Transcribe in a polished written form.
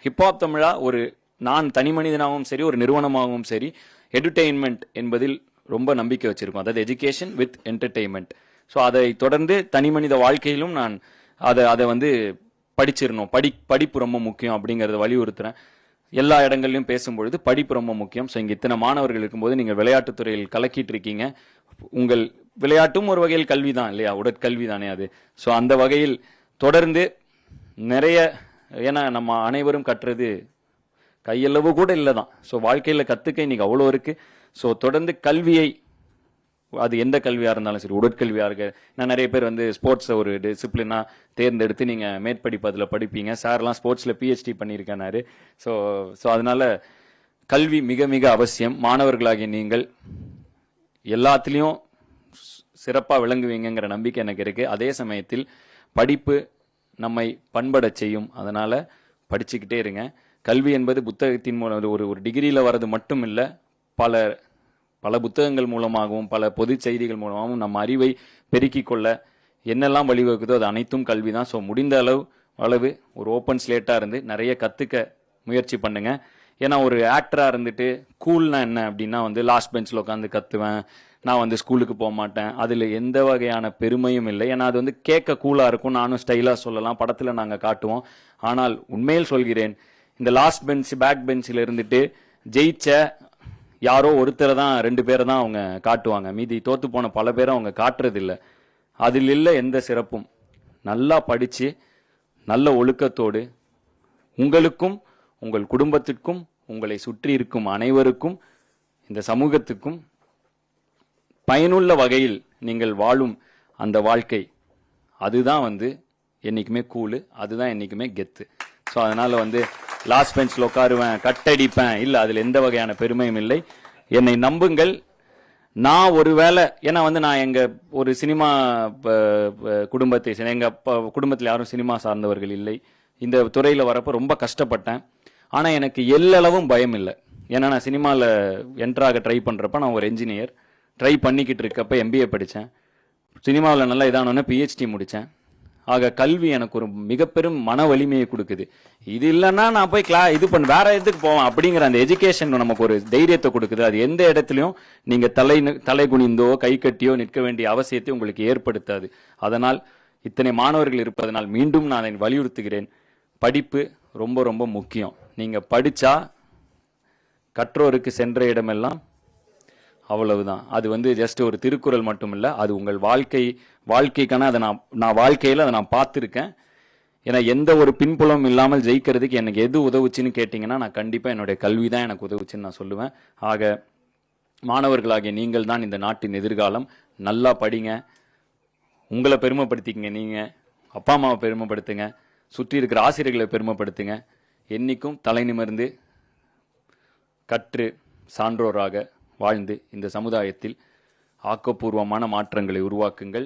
Hip hop தமிழா ஒரு நான் தனி மனிதனாகவும் சரி ஒரு நிறுவனமாகவும் சரி என்டர்டெயின்மெண்ட் என்பதில் ரொம்ப நம்பிக்கை வச்சிருக்கோம். அதாவது எஜுகேஷன் வித் என்டர்டெயின்மெண்ட். ஸோ அதை தொடர்ந்து தனி மனித வாழ்க்கையிலும் நான் அதை வந்து படிச்சிடணும். படிப்பு ரொம்ப முக்கியம் அப்படிங்கறத வலியுறுத்துறேன். எல்லா இடங்கள்லயும் பேசும்பொழுது படிப்பு ரொம்ப முக்கியம். ஸோ இங்க இத்தனை மாணவர்கள் இருக்கும்போது நீங்க விளையாட்டுத்துறையில் கலக்கிட்டு இருக்கீங்க. உங்கள் விளையாட்டும் ஒரு வகையில் கல்வி தான் இல்லையா, உடற்கல்வி தானே அது. ஸோ அந்த வகையில் தொடர்ந்து நிறைய, ஏன்னா நம்ம அனைவரும் கற்றது கையளவு கூட இல்லைதான். ஸோ வாழ்க்கையில கத்துக்க இன்னைக்கு அவ்வளோ இருக்கு. ஸோ தொடர்ந்து கல்வியை, அது எந்த கல்வியா இருந்தாலும் சரி, உடற்கல்வியா இருக்கு. நான் நிறைய பேர் வந்து ஸ்போர்ட்ஸ் ஒரு டிசிப்ளினா தேர்ந்தெடுத்து நீங்க மேற்படிப்பு அதில் படிப்பீங்க. சார்லாம் ஸ்போர்ட்ஸ்ல பிஹெச்டி பண்ணியிருக்காரு. ஸோ அதனால கல்வி மிக மிக அவசியம். மாணவர்களாகிய நீங்கள் எல்லாத்திலையும் சிறப்பாக விளங்குவீங்கிற நம்பிக்கை எனக்கு இருக்கு. அதே சமயத்தில் படிப்பு நம்மை பண்பட செய்யும். அதனால படிச்சுக்கிட்டே இருங்க. கல்வி என்பது புத்தகத்தின் மூலம் ஒரு டிகிரியில வர்றது மட்டும் இல்லை, பல புத்தகங்கள் மூலமாகவும் பல பொது செய்திகள் மூலமாகவும் நம்ம அறிவை பெருக்கிக் கொள்ள என்னெல்லாம் வழிவகுக்குதோ அது அனைத்தும் கல்வி தான். ஸோ முடிந்த அளவு ஒரு ஓப்பன் ஸ்லேட்டா இருந்து நிறைய கத்துக்க முயற்சி பண்ணுங்க. ஏன்னா ஒரு ஆக்டரா இருந்துட்டு கூல்னா என்ன அப்படின்னா வந்து லாஸ்ட் பெஞ்சில் உட்காந்து கத்துவேன், நான் வந்து ஸ்கூலுக்கு போக மாட்டேன், அதுல எந்த வகையான பெருமையும் இல்லை. ஏன்னா அது வந்து கேட்க கூலா இருக்கும், நானும் ஸ்டைலா சொல்லலாம், படத்துல நாங்க காட்டுவோம். ஆனால் உண்மையில் சொல்கிறேன், இந்த லாஸ்ட் பெஞ்ச் பேக் பெஞ்சில் இருந்துட்டு ஜெயிச்ச யாரோ ஒருத்தரை தான் 2 பேரை தான் அவங்க காட்டுவாங்க. மீதி தோத்து போன பல பேரை அவங்க காட்டுறது இல்லை. அதில் இல்லை எந்த சிறப்பும். நல்லா படிச்சு நல்ல ஒழுக்கத்தோடு உங்களுக்கும் உங்கள் குடும்பத்திற்கும் உங்களை சுற்றி இருக்கும் அனைவருக்கும் இந்த சமூகத்துக்கும் பயனுள்ள வகையில் நீங்கள் வாழும் அந்த வாழ்க்கை, அதுதான் வந்து என்னைக்குமே கூலு, அதுதான் என்னைக்குமே கெத்து. ஸோ அதனால வந்து லாஸ்ட் பெஞ்சில் உட்காருவேன், கட்டடிப்பேன், இல்லை, அதில் எந்த வகையான பெருமையும் இல்லை. என்னை நம்புங்கள். நான் ஒருவேளை, ஏன்னா வந்து நான் எங்க ஒரு சினிமா குடும்பத்தை, எங்க குடும்பத்தில் யாரும் சினிமா சார்ந்தவர்கள் இல்லை. இந்த துறையில வரப்போ ரொம்ப கஷ்டப்பட்டேன். ஆனா எனக்கு எல்லளவும் பயம் இல்லை. ஏன்னா நான் சினிமாவில் என்ட்ராக ட்ரை பண்றப்ப நான் ஒரு என்ஜினியர் ட்ரை பண்ணிக்கிட்டு இருக்கப்ப எம்பிஏ படித்தேன். சினிமாவில் நல்லா இதானோன்னு பிஹெச்டி முடித்தேன். ஆக கல்வி எனக்கு ஒரு மிக பெரும் மன வலிமையை கொடுக்குது. இது இல்லைன்னா நான் போய் வேற எதுக்கு போவேன் அப்படிங்கிற அந்த எஜுகேஷன் நமக்கு ஒரு தைரியத்தை கொடுக்குது. அது எந்த இடத்துலையும் நீங்க தலை குனிந்தோ கை கட்டியோ நிற்க வேண்டிய அவசியத்தை உங்களுக்கு ஏற்படுத்தாது. அதனால் இத்தனை மாணவர்கள் இருப்பதனால் மீண்டும் நான் அதை வலியுறுத்துகிறேன். படிப்பு ரொம்ப ரொம்ப முக்கியம். நீங்க படிச்சா கற்றோருக்கு சென்ற இடமெல்லாம், அவ்வளவுதான். அது வந்து ஜஸ்ட் ஒரு திருக்குறள் மட்டும் இல்லை, அது உங்கள் வாழ்க்கைக்கான அதை நான் வாழ்க்கையில அதை நான் பார்த்துருக்கேன். ஏன்னா எந்த ஒரு பின்புலம் இல்லாமல் ஜெயிக்கிறதுக்கு எனக்கு எது உதவுச்சுன்னு கேட்டிங்கன்னா நான் கண்டிப்பாக என்னுடைய கல்வி தான் எனக்கு உதவுச்சுன்னு நான் சொல்லுவேன். ஆக மாணவர்களாகிய நீங்கள் தான் இந்த நாட்டின் எதிர்காலம். நல்லா படிங்க, உங்களை பெருமைப்படுத்திக்கங்க, நீங்க அப்பா அம்மாவை பெருமைப்படுத்துங்க, சுற்றி இருக்கிற ஆசிரியர்களை பெருமைப்படுத்துங்க. என்னைக்கும் தலை நிமிர்ந்து கற்று சான்றோராக வாழ்ந்து இந்த சமுதாயத்தில் ஆக்கப்பூர்வமான மாற்றங்களை உருவாக்குங்கள்.